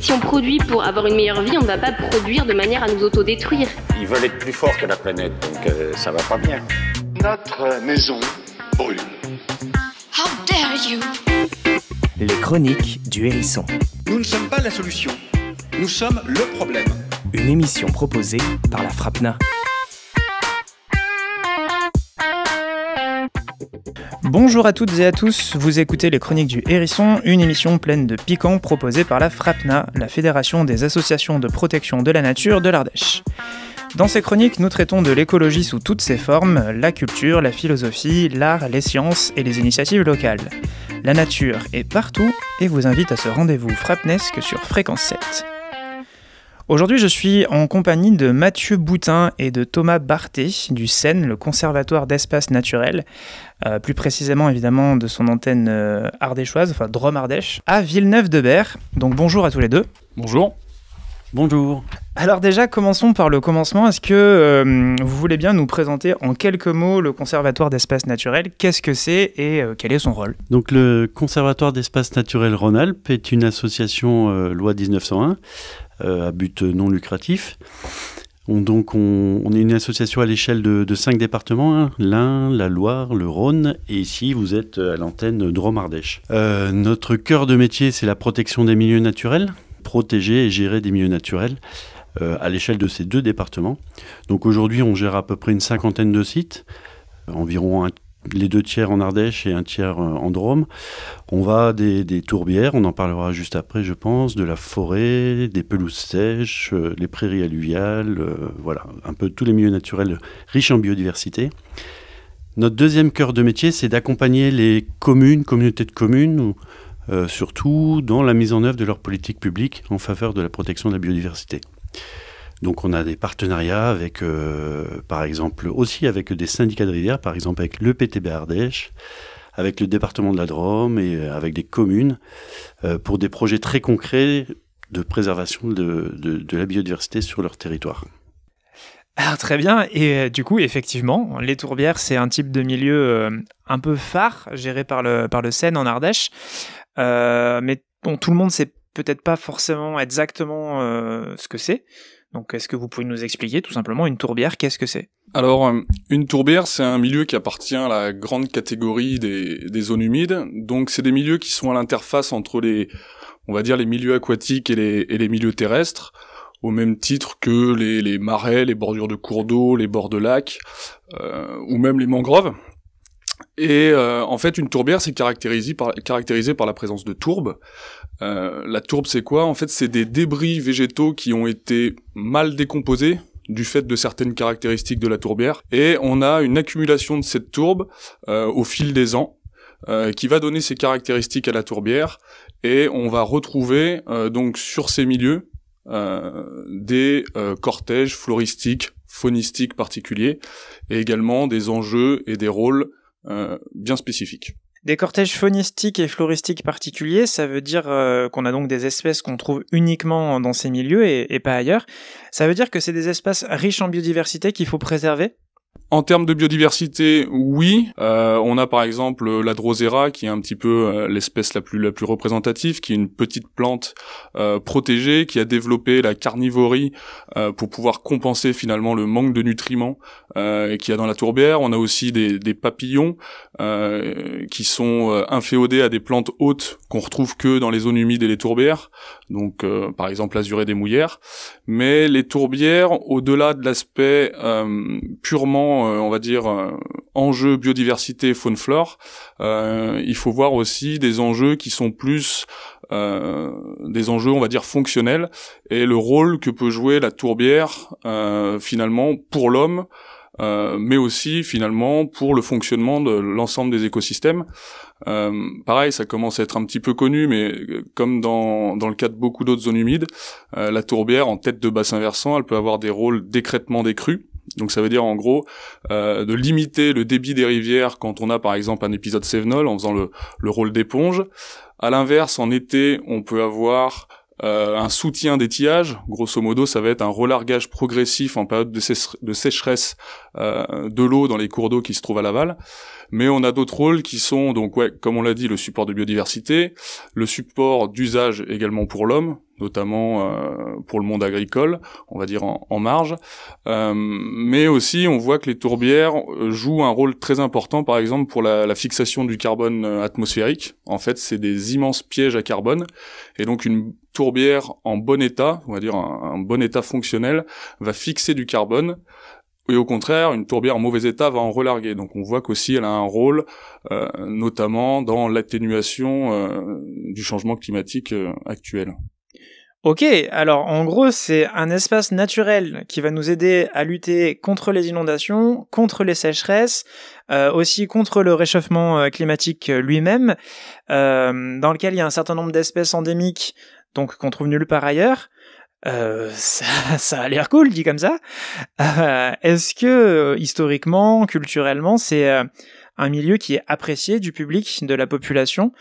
Si on produit pour avoir une meilleure vie, on ne va pas produire de manière à nous autodétruire. Ils veulent être plus forts que la planète, donc ça va pas bien. Notre maison brûle. How dare you! Les chroniques du Hérisson. Nous ne sommes pas la solution, nous sommes le problème. Une émission proposée par la FRAPNA. Bonjour à toutes et à tous, vous écoutez les Chroniques du Hérisson, une émission pleine de piquants proposée par la FRAPNA, la Fédération des associations de protection de la nature de l'Ardèche. Dans ces chroniques, nous traitons de l'écologie sous toutes ses formes, la culture, la philosophie, l'art, les sciences et les initiatives locales. La nature est partout et vous invite à ce rendez-vous frapnesque sur Fréquence 7. Aujourd'hui, je suis en compagnie de Mathieu Boutin et de Thomas Barthé du CEN, le Conservatoire d'espaces naturels, plus précisément évidemment de son antenne ardéchoise, enfin Drôme-Ardèche, à Villeneuve-de-Berre. Donc bonjour à tous les deux. Bonjour. Bonjour. Alors déjà, commençons par le commencement. Est-ce que vous voulez bien nous présenter en quelques mots le Conservatoire d'espaces naturels? Qu'est-ce que c'est et quel est son rôle? Donc le Conservatoire d'espaces naturels Rhône-Alpes est une association loi 1901 à but non lucratif. On est une association à l'échelle de 5 départements, l'Ain, la Loire, le Rhône, et ici vous êtes à l'antenne Drôme-Ardèche. Notre cœur de métier, c'est la protection des milieux naturels, protéger et gérer des milieux naturels à l'échelle de ces 2 départements. Donc aujourd'hui, on gère à peu près une 50aine de sites, environ les 2 tiers en Ardèche et 1 tiers en Drôme. On va des tourbières, on en parlera juste après je pense, de la forêt, des pelouses sèches, les prairies alluviales, voilà, un peu tous les milieux naturels riches en biodiversité. Notre deuxième cœur de métier, c'est d'accompagner les communautés de communes, surtout dans la mise en œuvre de leur politique publique en faveur de la protection de la biodiversité. Donc on a des partenariats avec, par exemple, aussi avec des syndicats de rivières, par exemple avec le PTB Ardèche, avec le département de la Drôme et avec des communes, pour des projets très concrets de préservation de la biodiversité sur leur territoire. Alors très bien, et du coup, effectivement, les tourbières, c'est un type de milieu un peu phare, géré par le CEN en Ardèche, mais bon, tout le monde ne sait peut-être pas forcément exactement ce que c'est. Donc, est-ce que vous pouvez nous expliquer tout simplement une tourbière, qu'est-ce que c'est? Alors, une tourbière, c'est un milieu qui appartient à la grande catégorie des zones humides. Donc, c'est des milieux qui sont à l'interface entre les milieux aquatiques et les milieux terrestres, au même titre que les marais, les bordures de cours d'eau, les bords de lacs, ou même les mangroves. Et en fait, une tourbière, c'est caractérisé par la présence de tourbes. La tourbe, c'est quoi? En fait, c'est des débris végétaux qui ont été mal décomposés du fait de certaines caractéristiques de la tourbière. Et on a une accumulation de cette tourbe au fil des ans qui va donner ces caractéristiques à la tourbière. Et on va retrouver donc sur ces milieux des cortèges floristiques, faunistiques particuliers, et également des enjeux et des rôles bien spécifiques. Des cortèges faunistiques et floristiques particuliers, ça veut dire qu'on a donc des espèces qu'on trouve uniquement dans ces milieux et pas ailleurs. Ça veut dire que c'est des espaces riches en biodiversité qu'il faut préserver? En termes de biodiversité, oui. On a par exemple la Drosera, qui est un petit peu l'espèce la plus représentative, qui est une petite plante protégée, qui a développé la carnivorie pour pouvoir compenser finalement le manque de nutriments qu'il y a dans la tourbière. On a aussi des papillons qui sont inféodés à des plantes hautes qu'on retrouve que dans les zones humides et les tourbières. Donc par exemple l'azurée des mouillères. Mais les tourbières, au-delà de l'aspect purement on va dire enjeux biodiversité faune-flore, il faut voir aussi des enjeux qui sont plus des enjeux on va dire fonctionnels et le rôle que peut jouer la tourbière finalement pour l'homme, mais aussi finalement pour le fonctionnement de l'ensemble des écosystèmes. Pareil, ça commence à être un petit peu connu, mais comme dans le cas de beaucoup d'autres zones humides, la tourbière en tête de bassin versant, elle peut avoir des rôles d'écrêtement des crues. Donc ça veut dire en gros de limiter le débit des rivières quand on a par exemple un épisode cévenol en faisant le rôle d'éponge. À l'inverse, en été, on peut avoir un soutien d'étiage. Grosso modo, ça va être un relargage progressif en période de sécheresse de l'eau dans les cours d'eau qui se trouvent à l'aval. Mais on a d'autres rôles qui sont, donc comme on l'a dit, le support de biodiversité, le support d'usage également pour l'homme, notamment pour le monde agricole, on va dire en marge. Mais aussi, on voit que les tourbières jouent un rôle très important, par exemple, pour la fixation du carbone atmosphérique. En fait, c'est des immenses pièges à carbone. Et donc, une tourbière en bon état, on va dire un bon état fonctionnel, va fixer du carbone. Et au contraire, une tourbière en mauvais état va en relarguer. Donc on voit qu'aussi elle a un rôle, notamment dans l'atténuation du changement climatique actuel. Ok, alors en gros c'est un espace naturel qui va nous aider à lutter contre les inondations, contre les sécheresses, aussi contre le réchauffement climatique lui-même, dans lequel il y a un certain nombre d'espèces endémiques donc qu'on trouve nulle part ailleurs. Ça a l'air cool dit comme ça. Est-ce que historiquement, culturellement, c'est un milieu qui est apprécié du public, de la population?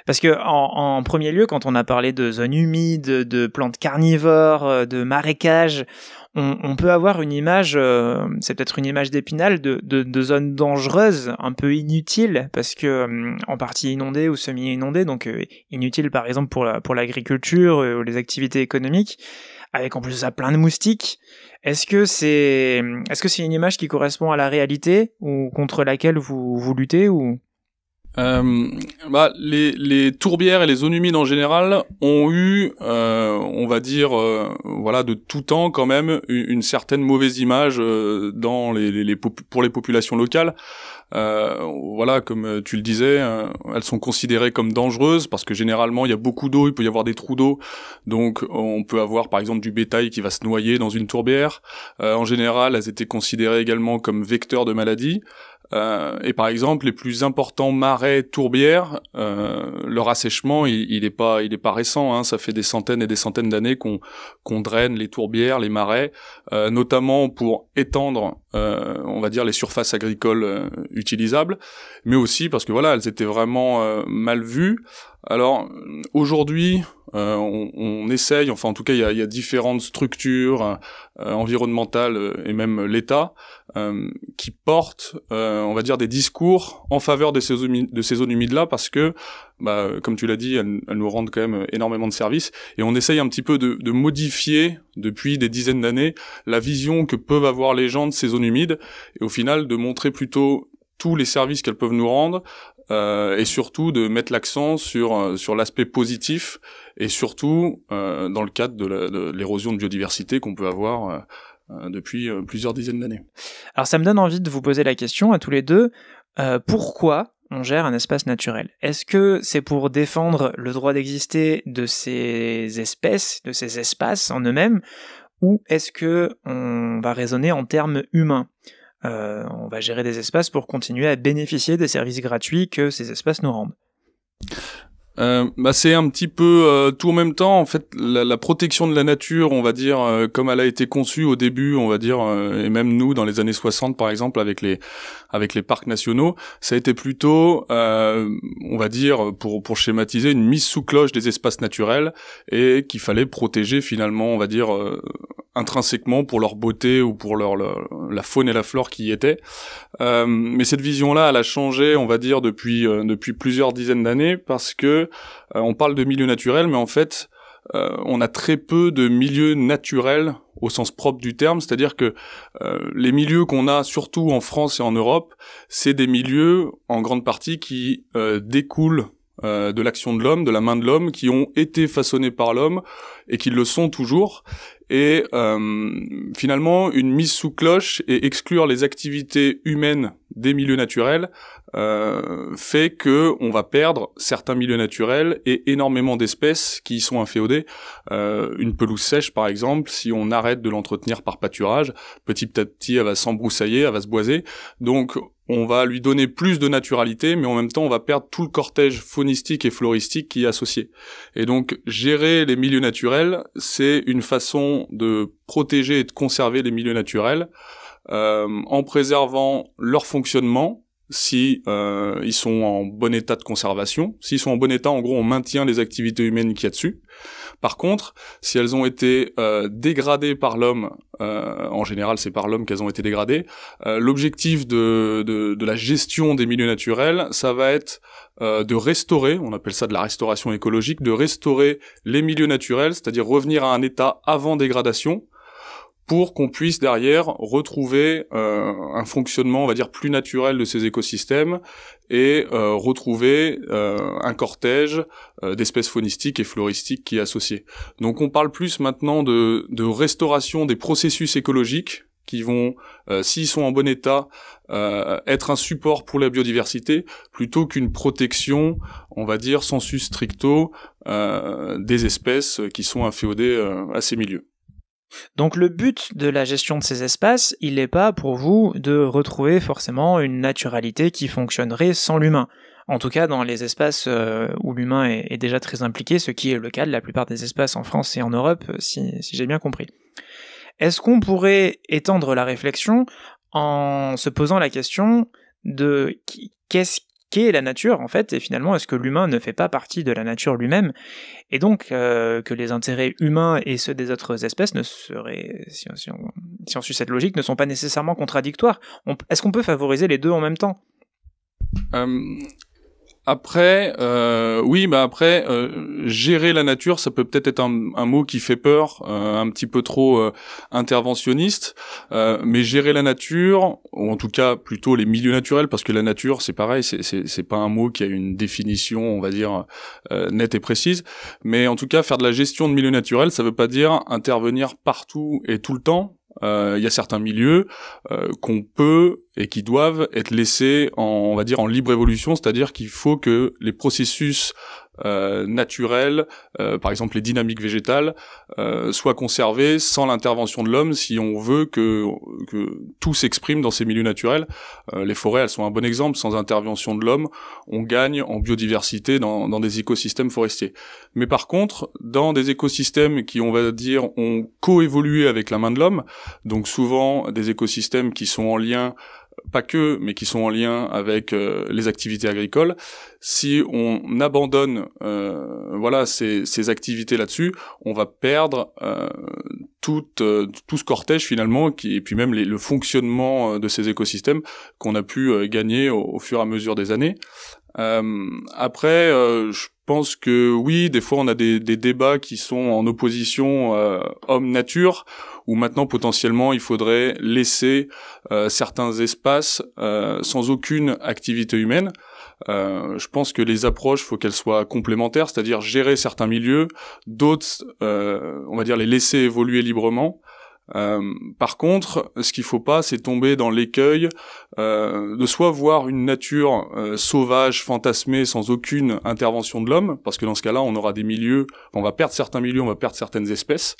Parce que en premier lieu, quand on a parlé de zones humides, de plantes carnivores, de marécages, on peut avoir une image, c'est peut-être une image d'Épinal, de zones dangereuses, un peu inutiles, parce que en partie inondées ou semi-inondées, donc inutiles par exemple pour l'agriculture ou les activités économiques, avec en plus de ça plein de moustiques. Est-ce que c'est une image qui correspond à la réalité ou contre laquelle vous luttez ou... Les tourbières et les zones humides en général ont eu, on va dire, de tout temps quand même une certaine mauvaise image dans pour les populations locales. Comme tu le disais, elles sont considérées comme dangereuses parce que généralement il y a beaucoup d'eau, il peut y avoir des trous d'eau, donc on peut avoir par exemple du bétail qui va se noyer dans une tourbière. En général, elles étaient considérées également comme vecteurs de maladies. Et par exemple, les plus importants marais tourbières, leur assèchement, il est pas récent, hein. Ça fait des centaines et des centaines d'années qu'on draine les tourbières, les marais, notamment pour étendre, on va dire, les surfaces agricoles utilisables, mais aussi parce que elles étaient vraiment mal vues. Alors aujourd'hui, on essaye, enfin en tout cas il y a différentes structures environnementales et même l'État qui portent, on va dire, des discours en faveur de ces zones humides-là, parce que, comme tu l'as dit, elles nous rendent quand même énormément de services, et on essaye un petit peu de modifier depuis des dizaines d'années la vision que peuvent avoir les gens de ces zones humides, et au final de montrer plutôt tous les services qu'elles peuvent nous rendre, et surtout de mettre l'accent sur l'aspect positif, et surtout dans le cadre de l'érosion de biodiversité qu'on peut avoir depuis plusieurs dizaines d'années. Alors ça me donne envie de vous poser la question à tous les deux, pourquoi on gère un espace naturel? Est-ce que c'est pour défendre le droit d'exister de ces espèces, de ces espaces en eux-mêmes, ou est-ce que on va raisonner en termes humains? On va gérer des espaces pour continuer à bénéficier des services gratuits que ces espaces nous rendent. C'est un petit peu tout en même temps. En fait, la protection de la nature, on va dire, comme elle a été conçue au début, on va dire, et même nous dans les années 60 par exemple avec les parcs nationaux, ça a été plutôt, on va dire, pour schématiser, une mise sous cloche des espaces naturels, et qu'il fallait protéger finalement, on va dire, intrinsèquement pour leur beauté ou pour la faune et la flore qui y étaient. Mais cette vision-là, elle a changé, on va dire, depuis plusieurs dizaines d'années, parce que on parle de milieu naturel, mais en fait, on a très peu de milieux naturels au sens propre du terme, c'est-à-dire que les milieux qu'on a, surtout en France et en Europe, c'est des milieux, en grande partie, qui découlent de l'action de l'homme, de la main de l'homme, qui ont été façonnés par l'homme, et qui le sont toujours. Et finalement, une mise sous cloche et exclure les activités humaines des milieux naturels fait que on va perdre certains milieux naturels et énormément d'espèces qui y sont inféodées. Une pelouse sèche, par exemple, si on arrête de l'entretenir par pâturage, petit à petit, elle va s'embroussailler, elle va se boiser. Donc, on va lui donner plus de naturalité, mais en même temps, on va perdre tout le cortège faunistique et floristique qui est associé. Et donc, gérer les milieux naturels, c'est une façon de protéger et de conserver les milieux naturels, en préservant leur fonctionnement, si ils sont en bon état de conservation. S'ils sont en bon état, en gros, on maintient les activités humaines qu'il y a dessus. Par contre, si elles ont été dégradées par l'homme, en général c'est par l'homme qu'elles ont été dégradées, l'objectif de la gestion des milieux naturels, ça va être de restaurer, on appelle ça de la restauration écologique, de restaurer les milieux naturels, c'est-à-dire revenir à un état avant dégradation, pour qu'on puisse derrière retrouver un fonctionnement, on va dire, plus naturel de ces écosystèmes et retrouver un cortège d'espèces faunistiques et floristiques qui est associé. Donc on parle plus maintenant de restauration des processus écologiques qui vont, s'ils sont en bon état, être un support pour la biodiversité, plutôt qu'une protection, on va dire, sensu stricto, des espèces qui sont inféodées à ces milieux. Donc le but de la gestion de ces espaces, il n'est pas pour vous de retrouver forcément une naturalité qui fonctionnerait sans l'humain. En tout cas dans les espaces où l'humain est déjà très impliqué, ce qui est le cas de la plupart des espaces en France et en Europe, si j'ai bien compris. Est-ce qu'on pourrait étendre la réflexion en se posant la question de qu'est-ce qu'est la nature en fait, et finalement est-ce que l'humain ne fait pas partie de la nature lui-même, et donc que les intérêts humains et ceux des autres espèces ne seraient, si on suit cette logique, ne sont pas nécessairement contradictoires. Est-ce qu'on peut favoriser les deux en même temps ? Après, gérer la nature, ça peut peut-être être un mot qui fait peur, un petit peu trop interventionniste, mais gérer la nature, ou en tout cas plutôt les milieux naturels, parce que la nature, c'est pareil, c'est pas un mot qui a une définition, on va dire, nette et précise, mais en tout cas, faire de la gestion de milieux naturels, ça veut pas dire intervenir partout et tout le temps. Il y a certains milieux qu'on peut et qui doivent être laissés on va dire en libre évolution, c'est-à-dire qu'il faut que les processus naturels, par exemple les dynamiques végétales, soient conservés sans l'intervention de l'homme si on veut que tout s'exprime dans ces milieux naturels. Les forêts, elles sont un bon exemple. Sans intervention de l'homme, on gagne en biodiversité dans des écosystèmes forestiers. Mais par contre, dans des écosystèmes qui, on va dire, ont coévolué avec la main de l'homme, donc souvent des écosystèmes qui sont en lien, pas que, mais qui sont en lien avec les activités agricoles. Si on abandonne ces activités là-dessus, on va perdre tout ce cortège finalement, et puis même le fonctionnement de ces écosystèmes qu'on a pu gagner au fur et à mesure des années. Après, je pense que oui, des fois on a des débats qui sont en opposition homme-nature, où maintenant potentiellement il faudrait laisser certains espaces sans aucune activité humaine. Je pense que les approches, faut qu'elles soient complémentaires, c'est-à-dire gérer certains milieux, d'autres, on va dire, les laisser évoluer librement. Par contre, ce qu'il faut pas, c'est tomber dans l'écueil de soit voir une nature sauvage, fantasmée, sans aucune intervention de l'homme, parce que dans ce cas-là, on aura des milieux, on va perdre certains milieux, on va perdre certaines espèces.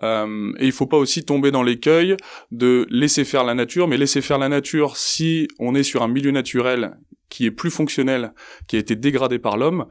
Et il faut pas aussi tomber dans l'écueil de laisser faire la nature, mais laisser faire la nature si on est sur un milieu naturel qui est plus fonctionnel, qui a été dégradé par l'homme,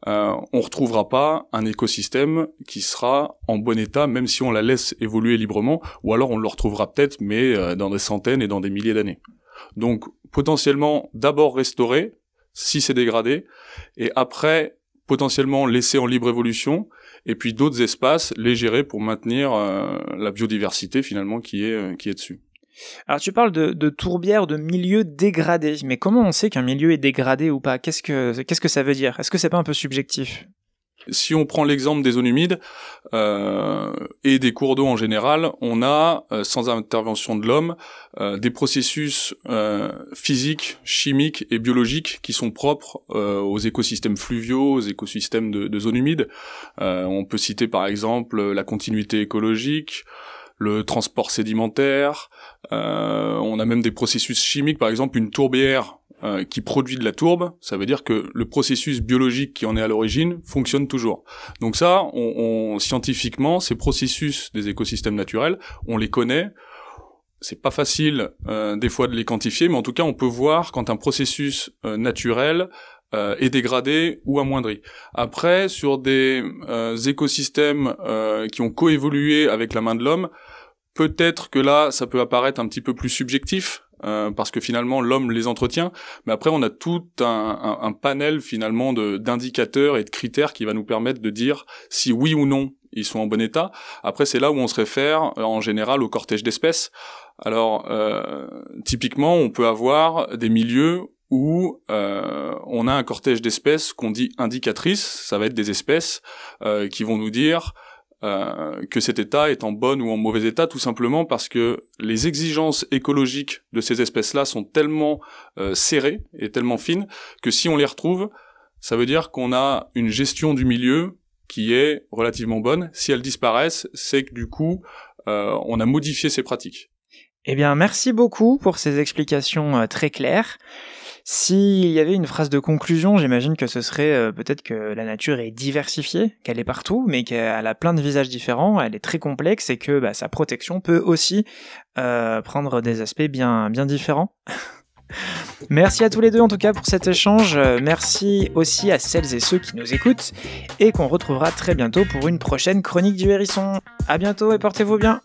on retrouvera pas un écosystème qui sera en bon état, même si on la laisse évoluer librement, ou alors on le retrouvera peut-être, mais dans des centaines et dans des milliers d'années. Donc, potentiellement, d'abord restaurer, si c'est dégradé, et après, potentiellement laisser en libre évolution, et puis d'autres espaces, les gérer pour maintenir la biodiversité, finalement, qui est dessus. Alors tu parles de tourbières, de milieux dégradés, mais comment on sait qu'un milieu est dégradé ou pas ? Qu'est-ce que ça veut dire ? Est-ce que c'est pas un peu subjectif ? Si on prend l'exemple des zones humides et des cours d'eau en général, on a, sans intervention de l'homme, des processus physiques, chimiques et biologiques qui sont propres aux écosystèmes fluviaux, aux écosystèmes de zones humides. On peut citer par exemple la continuité écologique, le transport sédimentaire, on a même des processus chimiques, par exemple une tourbière qui produit de la tourbe, ça veut dire que le processus biologique qui en est à l'origine fonctionne toujours. Donc ça, scientifiquement, ces processus des écosystèmes naturels, on les connaît. C'est pas facile des fois de les quantifier, mais en tout cas on peut voir quand un processus naturel est dégradé ou amoindri. Après, sur des écosystèmes qui ont coévolué avec la main de l'homme, peut-être que là, ça peut apparaître un petit peu plus subjectif, parce que finalement l'homme les entretient, mais après on a tout un panel finalement d'indicateurs et de critères qui va nous permettre de dire si oui ou non ils sont en bon état. Après c'est là où on se réfère en général au cortège d'espèces. Alors typiquement on peut avoir des milieux où on a un cortège d'espèces qu'on dit indicatrices, ça va être des espèces qui vont nous dire que cet état est en bon ou en mauvais état, tout simplement parce que les exigences écologiques de ces espèces-là sont tellement serrées et tellement fines que si on les retrouve, ça veut dire qu'on a une gestion du milieu qui est relativement bonne. Si elles disparaissent, c'est que du coup, on a modifié ces pratiques. Eh bien, merci beaucoup pour ces explications très claires. S'il y avait une phrase de conclusion, j'imagine que ce serait peut-être que la nature est diversifiée, qu'elle est partout, mais qu'elle a plein de visages différents, elle est très complexe et que sa protection peut aussi prendre des aspects bien différents. Merci à tous les deux en tout cas pour cet échange, merci aussi à celles et ceux qui nous écoutent et qu'on retrouvera très bientôt pour une prochaine chronique du Hérisson. À bientôt et portez-vous bien.